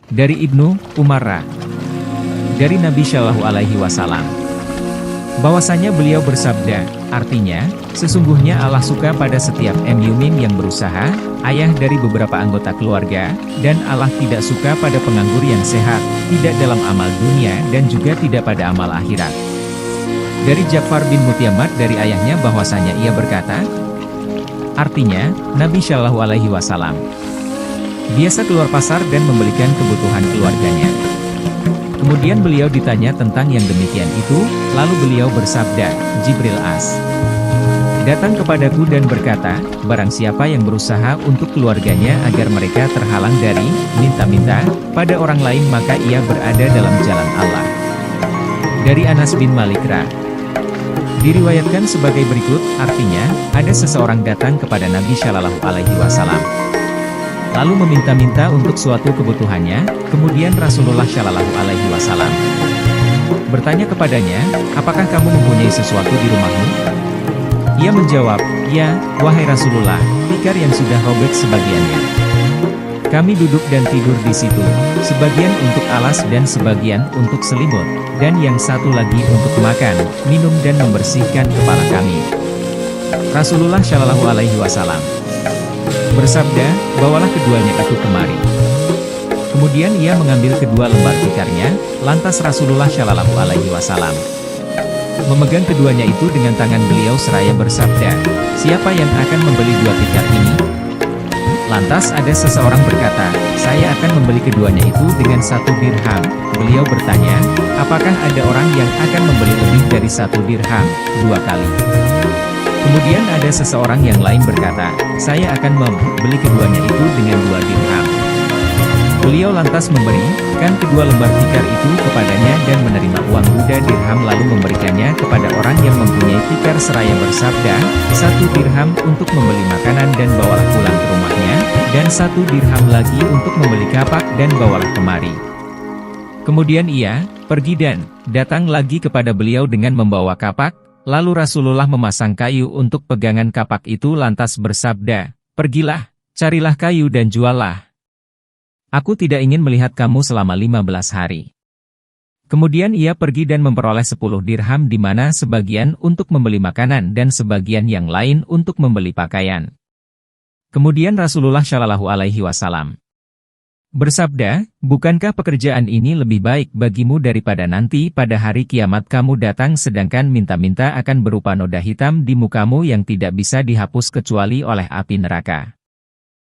Dari Ibnu Umar dari Nabi Shallallahu Alaihi Wasallam, bahwasanya beliau bersabda, artinya, sesungguhnya Allah suka pada setiap mu'min yang berusaha, ayah dari beberapa anggota keluarga, dan Allah tidak suka pada penganggur yang sehat, tidak dalam amal dunia dan juga tidak pada amal akhirat. Dari Ja'far bin Mutiamat dari ayahnya bahwasanya ia berkata, artinya, Nabi Shallallahu Alaihi Wasallam biasa keluar pasar dan membelikan kebutuhan keluarganya. Kemudian beliau ditanya tentang yang demikian itu, lalu beliau bersabda, Jibril datang kepadaku dan berkata, barang siapa yang berusaha untuk keluarganya agar mereka terhalang dari minta-minta pada orang lain maka ia berada dalam jalan Allah. Dari Anas bin Malik diriwayatkan sebagai berikut, artinya, ada seseorang datang kepada Nabi Shallallahu Alaihi Wasallam, lalu meminta-minta untuk suatu kebutuhannya, kemudian Rasulullah Shallallahu Alaihi Wasallam bertanya kepadanya, apakah kamu mempunyai sesuatu di rumahmu? Ia menjawab, ya, wahai Rasulullah, tikar yang sudah robek sebagiannya. Kami duduk dan tidur di situ, sebagian untuk alas dan sebagian untuk selimut, dan yang satu lagi untuk makan, minum dan membersihkan kepala kami. Rasulullah Shallallahu Alaihi Wasallam bersabda, bawalah keduanya itu kemari. Kemudian ia mengambil kedua lembar tikarnya, lantas Rasulullah Shallallahu Alaihi Wasallam memegang keduanya itu dengan tangan beliau seraya bersabda, siapa yang akan membeli dua tikar ini? Lantas ada seseorang berkata, saya akan membeli keduanya itu dengan 1 dirham. Beliau bertanya, apakah ada orang yang akan membeli lebih dari 1 dirham, 2 kali? Kemudian ada seseorang yang lain berkata, saya akan membeli keduanya itu dengan 2 dirham. Beliau lantas memberikan kedua lembar tikar itu kepadanya dan menerima uang 2 dirham lalu memberikannya kepada orang yang mempunyai tikar seraya bersabda, 1 dirham untuk membeli makanan dan bawalah pulang ke rumahnya, dan 1 dirham lagi untuk membeli kapak dan bawalah kemari. Kemudian ia pergi dan datang lagi kepada beliau dengan membawa kapak, lalu Rasulullah memasang kayu untuk pegangan kapak itu lantas bersabda, pergilah, carilah kayu dan juallah. Aku tidak ingin melihat kamu selama 15 hari. Kemudian ia pergi dan memperoleh 10 dirham di mana sebagian untuk membeli makanan dan sebagian yang lain untuk membeli pakaian. Kemudian Rasulullah Shallallahu Alaihi Wasallam bersabda, bukankah pekerjaan ini lebih baik bagimu daripada nanti pada hari kiamat kamu datang sedangkan minta-minta akan berupa noda hitam di mukamu yang tidak bisa dihapus kecuali oleh api neraka.